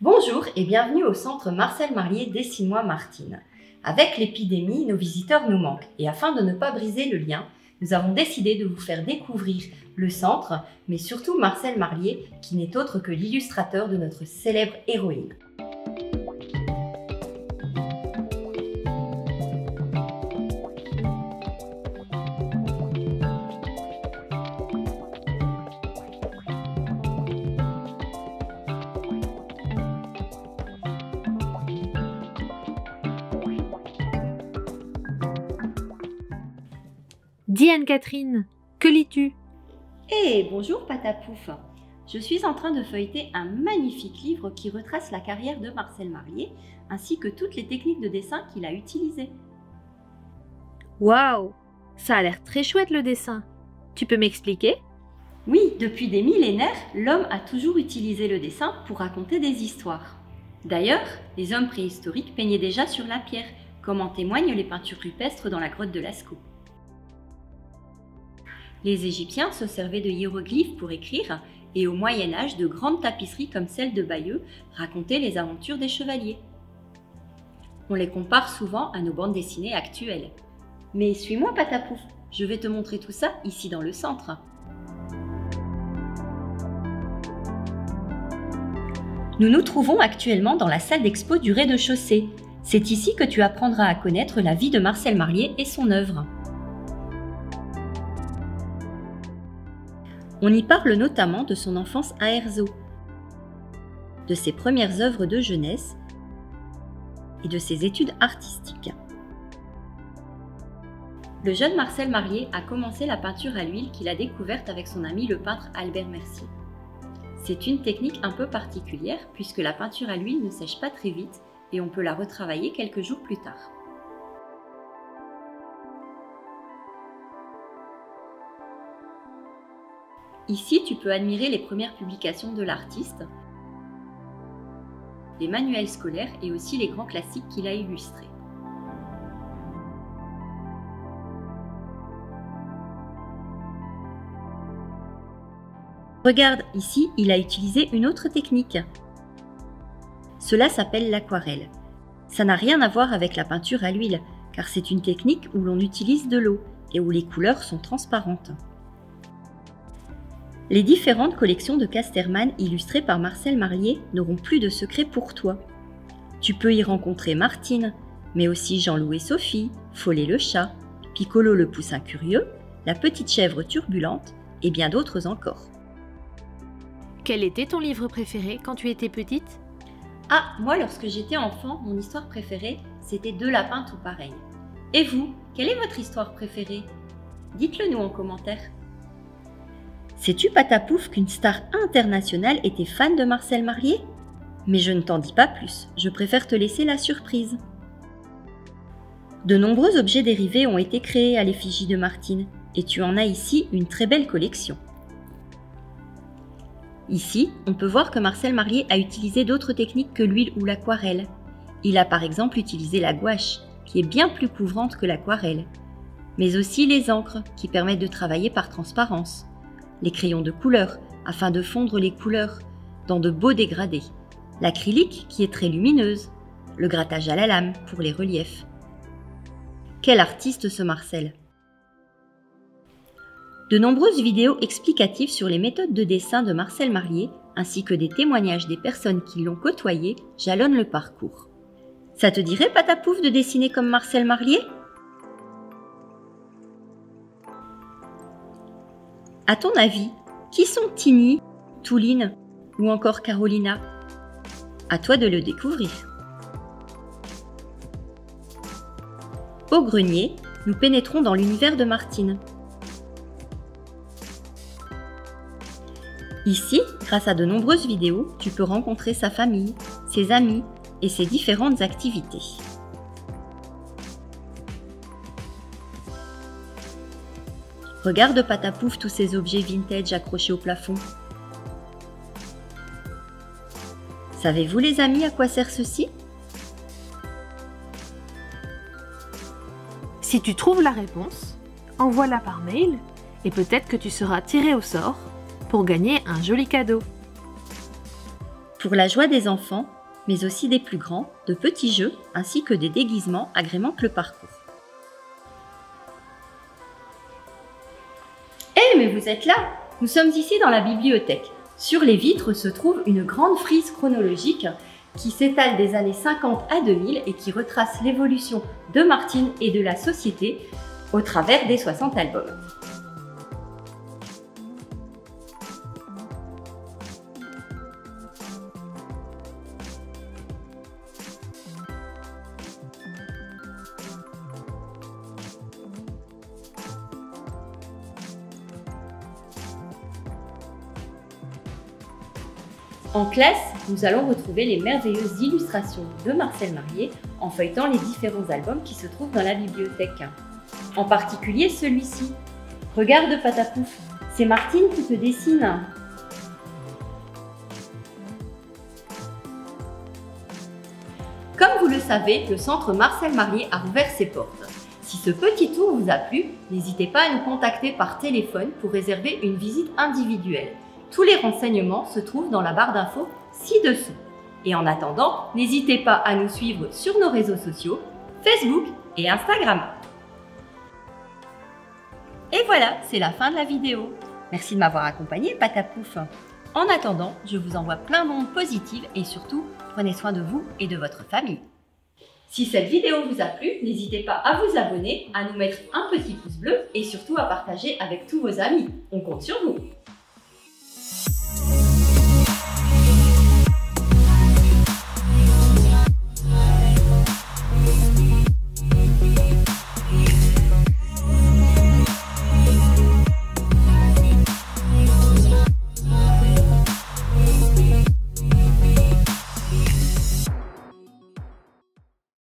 Bonjour et bienvenue au centre Marcel Marlier Dessine-moi Martine. Avec l'épidémie, nos visiteurs nous manquent et afin de ne pas briser le lien, nous avons décidé de vous faire découvrir le centre, mais surtout Marcel Marlier, qui n'est autre que l'illustrateur de notre célèbre héroïne. Dis Anne-Catherine, que lis-tu? Bonjour Patapouf. Je suis en train de feuilleter un magnifique livre qui retrace la carrière de Marcel Marlier, ainsi que toutes les techniques de dessin qu'il a utilisées. Waouh, ça a l'air très chouette le dessin. Tu peux m'expliquer? Oui, depuis des millénaires, l'homme a toujours utilisé le dessin pour raconter des histoires. D'ailleurs, les hommes préhistoriques peignaient déjà sur la pierre, comme en témoignent les peintures rupestres dans la grotte de Lascaux. Les Égyptiens se servaient de hiéroglyphes pour écrire et au Moyen-Âge, de grandes tapisseries comme celle de Bayeux racontaient les aventures des chevaliers. On les compare souvent à nos bandes dessinées actuelles. Mais suis-moi Patapouf, je vais te montrer tout ça ici dans le centre. Nous nous trouvons actuellement dans la salle d'expo du rez-de-chaussée. C'est ici que tu apprendras à connaître la vie de Marcel Marlier et son œuvre. On y parle notamment de son enfance à Herzog, de ses premières œuvres de jeunesse et de ses études artistiques. Le jeune Marcel Marlier a commencé la peinture à l'huile qu'il a découverte avec son ami le peintre Albert Mercier. C'est une technique un peu particulière puisque la peinture à l'huile ne sèche pas très vite et on peut la retravailler quelques jours plus tard. Ici, tu peux admirer les premières publications de l'artiste, les manuels scolaires et aussi les grands classiques qu'il a illustrés. Regarde, ici, il a utilisé une autre technique. Cela s'appelle l'aquarelle. Ça n'a rien à voir avec la peinture à l'huile, car c'est une technique où l'on utilise de l'eau et où les couleurs sont transparentes. Les différentes collections de Casterman illustrées par Marcel Marlier n'auront plus de secret pour toi. Tu peux y rencontrer Martine, mais aussi Jean-Loup et Sophie, Follet le chat, Piccolo le poussin curieux, la petite chèvre turbulente et bien d'autres encore. Quel était ton livre préféré quand tu étais petite? Ah, moi lorsque j'étais enfant, mon histoire préférée, c'était Deux lapins tout pareils. Et vous, quelle est votre histoire préférée? Dites-le nous en commentaire. Sais-tu Patapouf qu'une star internationale était fan de Marcel Marlier? Mais je ne t'en dis pas plus, je préfère te laisser la surprise. De nombreux objets dérivés ont été créés à l'effigie de Martine, et tu en as ici une très belle collection. Ici, on peut voir que Marcel Marlier a utilisé d'autres techniques que l'huile ou l'aquarelle. Il a par exemple utilisé la gouache, qui est bien plus couvrante que l'aquarelle, mais aussi les encres, qui permettent de travailler par transparence, les crayons de couleur, afin de fondre les couleurs dans de beaux dégradés, l'acrylique qui est très lumineuse, le grattage à la lame pour les reliefs. Quel artiste ce Marcel! De nombreuses vidéos explicatives sur les méthodes de dessin de Marcel Marlier, ainsi que des témoignages des personnes qui l'ont côtoyé, jalonnent le parcours. Ça te dirait Patapouf de dessiner comme Marcel Marlier? À ton avis, qui sont Tini, Touline ou encore Carolina? À toi de le découvrir. Au grenier, nous pénétrons dans l'univers de Martine. Ici, grâce à de nombreuses vidéos, tu peux rencontrer sa famille, ses amis et ses différentes activités. Regarde Patapouf tous ces objets vintage accrochés au plafond. Savez-vous les amis à quoi sert ceci? Si tu trouves la réponse, envoie-la par mail et peut-être que tu seras tiré au sort pour gagner un joli cadeau. Pour la joie des enfants, mais aussi des plus grands, de petits jeux ainsi que des déguisements agrémentent le parcours. Mais vous êtes là! Nous sommes ici dans la bibliothèque. Sur les vitres se trouve une grande frise chronologique qui s'étale des années 50 à 2000 et qui retrace l'évolution de Martine et de la société au travers des 60 albums. En classe, nous allons retrouver les merveilleuses illustrations de Marcel Marlier en feuilletant les différents albums qui se trouvent dans la bibliothèque. En particulier celui-ci. Regarde Patapouf, c'est Martine qui te dessine. Comme vous le savez, le centre Marcel Marlier a ouvert ses portes. Si ce petit tour vous a plu, n'hésitez pas à nous contacter par téléphone pour réserver une visite individuelle. Tous les renseignements se trouvent dans la barre d'infos ci-dessous. Et en attendant, n'hésitez pas à nous suivre sur nos réseaux sociaux, Facebook et Instagram. Et voilà, c'est la fin de la vidéo. Merci de m'avoir accompagné, Patapouf. En attendant, je vous envoie plein d'ondes positives et surtout, prenez soin de vous et de votre famille. Si cette vidéo vous a plu, n'hésitez pas à vous abonner, à nous mettre un petit pouce bleu et surtout à partager avec tous vos amis. On compte sur vous.